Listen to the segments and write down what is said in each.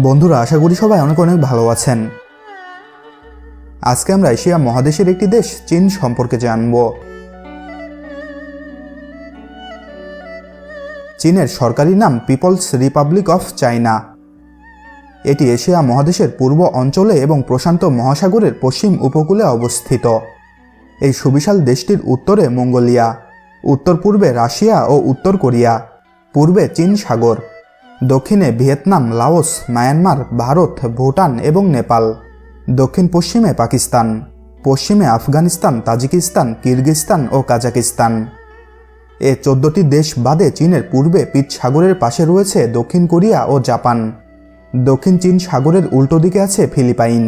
বন্ধুরা, আশা করি সবাই অনেক অনেক ভালো আছেন। আজকে আমরা এশিয়া মহাদেশের একটি দেশ চীন সম্পর্কে জানব। চীনের সরকারি নাম পিপলস রিপাবলিক অফ চায়না। এটি এশিয়া মহাদেশের পূর্ব অঞ্চলে এবং প্রশান্ত মহাসাগরের পশ্চিম উপকূলে অবস্থিত। এই সুবিশাল দেশটির উত্তরে মঙ্গোলিয়া, উত্তর পূর্বে রাশিয়া ও উত্তর কোরিয়া, পূর্বে চীন সাগর, দক্ষিণে Vietnam, Laos, Myanmar, Bharat, Bhutan এবং নেপাল, দক্ষিণ পশ্চিমে পাকিস্তান, পশ্চিমে আফগানিস্তান, তাজিকিস্তান, কিরগিজস্তান ও কাজাকিস্তান। এ 14টি দেশ বাদে চীনের পূর্বে পিচ সাগরের পাশে রয়েছে দক্ষিণ কোরিয়া ও জাপান। দক্ষিণ চীন সাগরের উল্টো দিকে আছে ফিলিপাইন।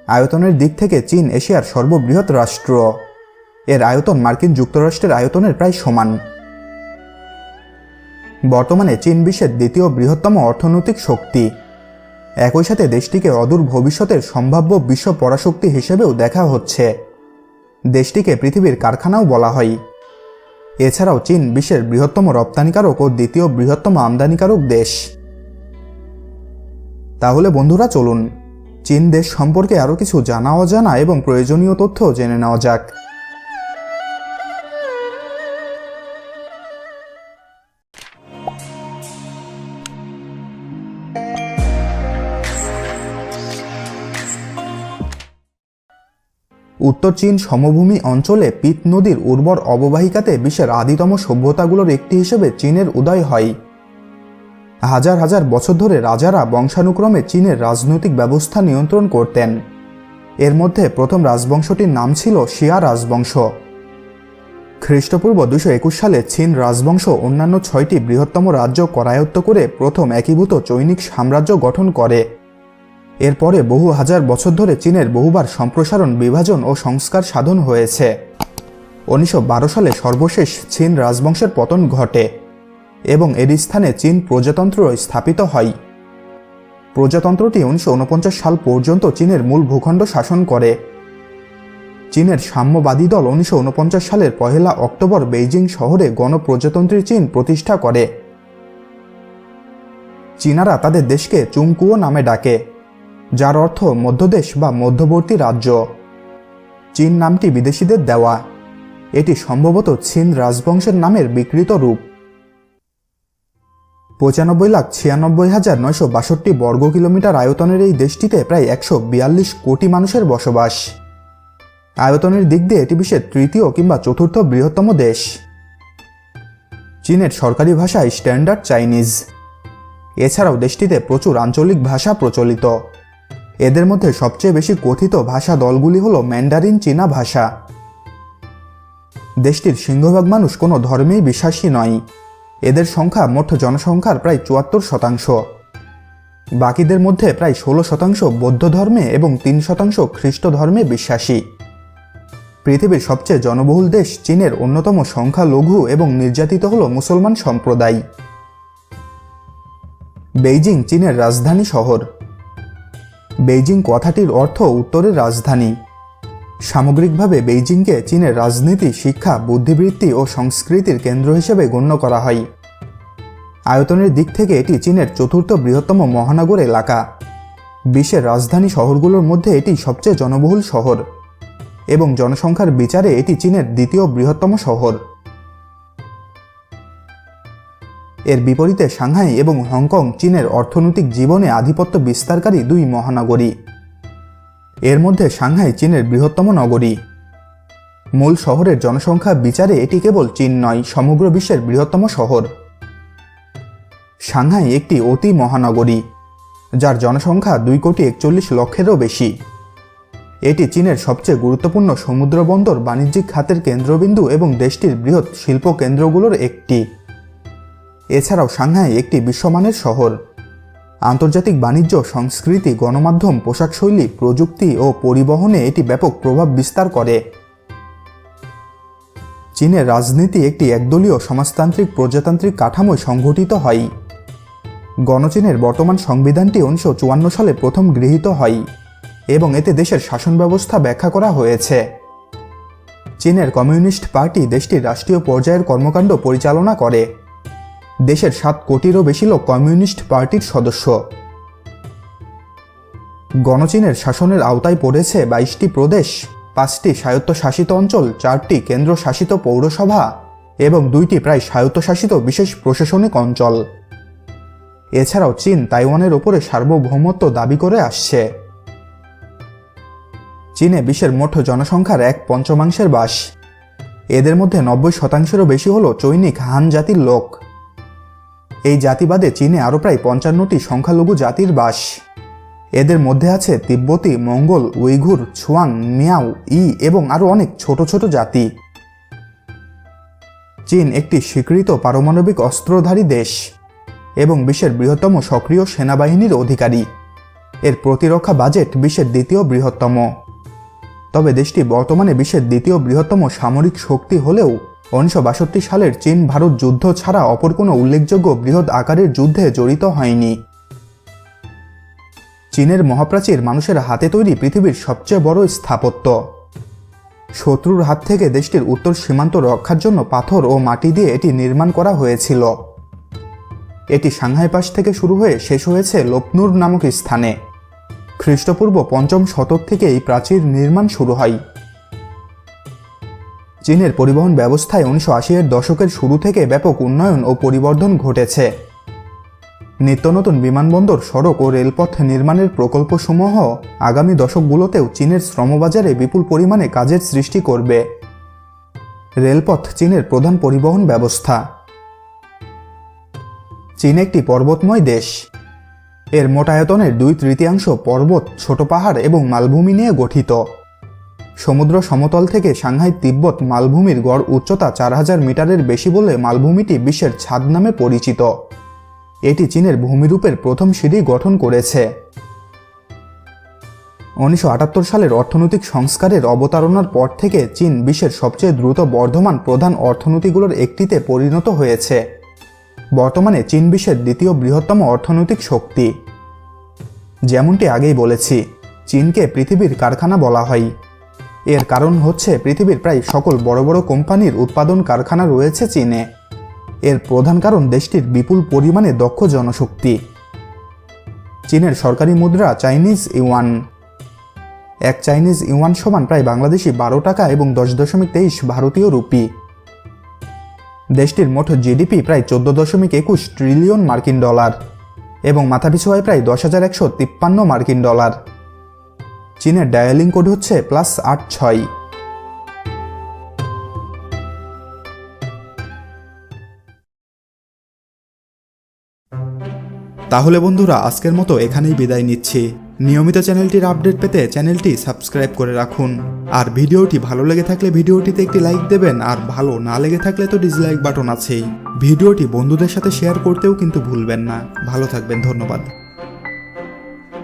আয়তনের দিক থেকে চীন এশিয়ার সর্ববৃহৎ রাষ্ট্র। এর আয়তন মার্কিন যুক্তরাষ্ট্রের আয়তনের প্রায় সমান। বর্তমানে চীন বিশ্বের দ্বিতীয় বৃহত্তম অর্থনৈতিক শক্তি। একই সাথে দেশটিকে অদূর ভবিষ্যতের সম্ভাব্য বিশ্ব পরাশক্তি হিসেবেও দেখা হচ্ছে। দেশটিকে পৃথিবীর কারখানাও বলা হয়। এছাড়াও চীন বিশ্বের বৃহত্তম রপ্তানিকারক ও দ্বিতীয় বৃহত্তম আমদানিকারক দেশ। তাহলে বন্ধুরা, চলুন চীন দেশ সম্পর্কে আরও কিছু জানা অজানা এবং প্রয়োজনীয় তথ্য জেনে নেওয়া যাক। উত্তর চীন সমভূমি অঞ্চলে পিত নদীর উর্বর অববাহিকাতে বিশ্বের আদিতম সভ্যতাগুলোর একটি হিসেবে চীনের উদয় হয়। হাজার হাজার বছর ধরে রাজারা বংশানুক্রমে চীনের রাজনৈতিক ব্যবস্থা নিয়ন্ত্রণ করতেন। এর মধ্যে প্রথম রাজবংশটির নাম ছিল শিয়া রাজবংশ। খ্রিস্টপূর্ব 221 সালে চীন রাজবংশ অন্যান্য 6টি বৃহত্তম রাজ্য করায়ত্ত করে প্রথম একীভূত চৈনিক সাম্রাজ্য গঠন করে। এরপরে বহু হাজার বছর ধরে চীনের বহুবার সম্প্রসারণ, বিভাজন ও সংস্কার সাধন হয়েছে। 1912 সালে সর্বশেষ চীন রাজবংশের পতন ঘটে এবং এর স্থানে চীন প্রজাতন্ত্র স্থাপিত হয়। প্রজাতন্ত্রটি 1949 সাল পর্যন্ত চীনের মূল ভূখণ্ড শাসন করে। চীনের সাম্যবাদী দল 1949 সালের 1 অক্টোবর বেইজিং শহরে গণপ্রজাতন্ত্রী চীন প্রতিষ্ঠা করে। চীনারা তাদের দেশকে চুংকুও নামে ডাকে, যার অর্থ মধ্যদেশ বা মধ্যবর্তী রাজ্য। চীন নামটি বিদেশিদের দেওয়া। এটি সম্ভবত চীন রাজবংশের নামের বিকৃত রূপ। 95,96,962 বর্গ কিলোমিটার আয়তনের এই দেশটিতে প্রায় 142 কোটি মানুষের বসবাস। আয়তনের দিক দিয়ে এটি বিশ্বের তৃতীয় কিংবা চতুর্থ বৃহত্তম দেশ। চীনের সরকারি ভাষা স্ট্যান্ডার্ড চাইনিজ। এছাড়াও দেশটিতে প্রচুর আঞ্চলিক ভাষা প্রচলিত। এদের মধ্যে সবচেয়ে বেশি কথিত ভাষা দলগুলি হল ম্যান্ডারিন চীনা ভাষা। দেশটির সিংহভাগ মানুষ কোনো ধর্মেই বিশ্বাসী নয়। এদের সংখ্যা মোট জনসংখ্যার প্রায় 74%। বাকিদের মধ্যে প্রায় 16% বৌদ্ধ ধর্মে এবং 3% খ্রিস্ট ধর্মে বিশ্বাসী। পৃথিবীর সবচেয়ে জনবহুল দেশ চীনের অন্যতম সংখ্যালঘু এবং নির্যাতিত হল মুসলমান সম্প্রদায়। বেইজিং চীনের রাজধানী শহর। বেইজিং কথাটির অর্থ উত্তরের রাজধানী। সামগ্রিকভাবে বেইজিংকে চীনের রাজনীতি, শিক্ষা, বুদ্ধিবৃত্তি ও সংস্কৃতির কেন্দ্র হিসেবে গণ্য করা হয়। আয়তনের দিক থেকে এটি চীনের চতুর্থ বৃহত্তম মহানগর এলাকা। বিশ্বের রাজধানী শহরগুলোর মধ্যে এটি সবচেয়ে জনবহুল শহর এবং জনসংখ্যার বিচারে এটি চীনের দ্বিতীয় বৃহত্তম শহর। এর বিপরীতে সাংহাই এবং হংকং চীনের অর্থনৈতিক জীবনে আধিপত্য বিস্তারকারী দুই মহানগরী। এর মধ্যে সাংহাই চীনের বৃহত্তম নগরী। মূল শহরের জনসংখ্যা বিচারে এটি কেবল চীন নয়, সমগ্র বিশ্বের বৃহত্তম শহর। সাংহাই একটি অতি মহানগরী, যার জনসংখ্যা 2,41,00,000-এরও বেশি। এটি চীনের সবচেয়ে গুরুত্বপূর্ণ সমুদ্র বন্দর, বাণিজ্যিক খাতের কেন্দ্রবিন্দু এবং দেশটির বৃহৎ শিল্প কেন্দ্রগুলোর একটি। এছাড়াও সাংহাই একটি বিশ্বমানের শহর। আন্তর্জাতিক বাণিজ্য, সংস্কৃতি, গণমাধ্যম, পোশাকশৈলী, প্রযুক্তি ও পরিবহনে এটি ব্যাপক প্রভাব বিস্তার করে। চীনের রাজনীতি একটি একদলীয় সমাজতান্ত্রিক প্রজাতান্ত্রিক কাঠামোয় সংগঠিত হয়। গণচীনের বর্তমান সংবিধানটি 1954 সালে প্রথম গৃহীত হয় এবং এতে দেশের শাসন ব্যবস্থা ব্যাখ্যা করা হয়েছে। চীনের কমিউনিস্ট পার্টি দেশটির রাষ্ট্রীয় পর্যায়ের কর্মকাণ্ড পরিচালনা করে। দেশের 7 কোটিরও বেশি লোক কমিউনিস্ট পার্টির সদস্য। গণচীনের শাসনের আওতায় পড়েছে 22টি প্রদেশ, 5টি স্বায়ত্তশাসিত অঞ্চল, 4টি কেন্দ্রশাসিত পৌরসভা এবং 2টি প্রায় স্বায়ত্তশাসিত বিশেষ প্রশাসনিক অঞ্চল। এছাড়াও চীন তাইওয়ানের ওপরে সার্বভৌমত্ব দাবি করে আসছে। চীনে বিশ্বের মোট জনসংখ্যার 1/5 বাস। এদের মধ্যে 90%-এরও বেশি হল চৈনিক হান জাতির লোক। এই জাতিবাদে চীনে আরও প্রায় 55টি সংখ্যালঘু জাতির বাস। এদের মধ্যে আছে তিব্বতী, মঙ্গল, উইঘুর, ছুয়াং, মিয়াও, এবং আরও অনেক ছোট ছোট জাতি। চীন একটি স্বীকৃত পারমাণবিক অস্ত্রধারী দেশ এবং বিশ্বের বৃহত্তম সক্রিয় সেনাবাহিনীর অধিকারী। এর প্রতিরক্ষা বাজেট বিশ্বের 2য় বৃহত্তম। তবে দেশটি বর্তমানে বিশ্বের 2য় বৃহত্তম সামরিক শক্তি হলেও 1962 সালের চীন ভারত যুদ্ধ ছাড়া অপর কোনো উল্লেখযোগ্য বৃহৎ আকারের যুদ্ধে জড়িত হয়নি। চীনের মহাপ্রাচীর মানুষের হাতে তৈরি পৃথিবীর সবচেয়ে বড় স্থাপত্য। শত্রুর হাত থেকে দেশটির উত্তর সীমান্ত রক্ষার জন্য পাথর ও মাটি দিয়ে এটি নির্মাণ করা হয়েছিল। এটি সাংহাই পাস থেকে শুরু হয়ে শেষ হয়েছে লোপনুর নামক স্থানে। খ্রিস্টপূর্ব 5ম শতক থেকে এই প্রাচীর নির্মাণ শুরু হয়। চীনের পরিবহন ব্যবস্থায় 1980-এর দশকের শুরু থেকে ব্যাপক উন্নয়ন ও পরিবর্ধন ঘটেছে। নিত্য নতুন বিমানবন্দর, সড়ক ও রেলপথ নির্মাণের প্রকল্পসমূহ আগামী দশকগুলোতেও চীনের শ্রমবাজারে বিপুল পরিমাণে কাজের সৃষ্টি করবে। রেলপথ চীনের প্রধান পরিবহন ব্যবস্থা। চীন একটি পর্বতময় দেশ। এর মোট আয়তনের 2/3 পর্বত, ছোট পাহাড় এবং মালভূমি নিয়ে গঠিত। সমুদ্র সমতল থেকে সাংহাই তিব্বত মালভূমির গড় উচ্চতা 4000 মিটারের বেশি বলে মালভূমিটি বিশ্বের ছাদ নামে পরিচিত। এটি চীনের ভূমিরূপের প্রথম সিঁড়ি গঠন করেছে। 1978 সালের অর্থনৈতিক সংস্কারের অবতারণার পর থেকে চীন বিশ্বের সবচেয়ে দ্রুত বর্ধমান প্রধান অর্থনীতিগুলোর একটিতে পরিণত হয়েছে। বর্তমানে চীন বিশ্বের 2য় বৃহত্তম অর্থনৈতিক শক্তি। যেমনটি আগেই বলেছি, চীনকে পৃথিবীর কারখানা বলা হয়। এর কারণ হচ্ছে পৃথিবীর প্রায় সকল বড় বড় কোম্পানির উৎপাদন কারখানা রয়েছে চীনে। এর প্রধান কারণ দেশটির বিপুল পরিমাণে দক্ষ জনশক্তি। চীনের সরকারি মুদ্রা চাইনিজ ইউয়ান। এক চাইনিজ ইউয়ান সমান প্রায় বাংলাদেশি 12 টাকা এবং 10.23 ভারতীয় রুপি। দেশটির মোট জিডিপি প্রায় 14.21 ট্রিলিয়ন মার্কিন ডলার এবং মাথাপিছু আয় প্রায় 10,153 মার্কিন ডলার। চীনের ডায়ালিং কোড হচ্ছে +86। তাহলে বন্ধুরা, আজকের মতো এখানেই বিদায় নিচ্ছি। নিয়মিত চ্যানেলটির আপডেট পেতে চ্যানেলটি সাবস্ক্রাইব করে রাখুন। আর ভিডিওটি ভালো লেগে থাকলে ভিডিওটিতে একটি লাইক দেবেন, আর ভালো না লেগে থাকলে তো ডিসলাইক বাটন আছেই। ভিডিওটি বন্ধুদের সাথে শেয়ার করতেও কিন্তু ভুলবেন না। ভালো থাকবেন, ধন্যবাদ।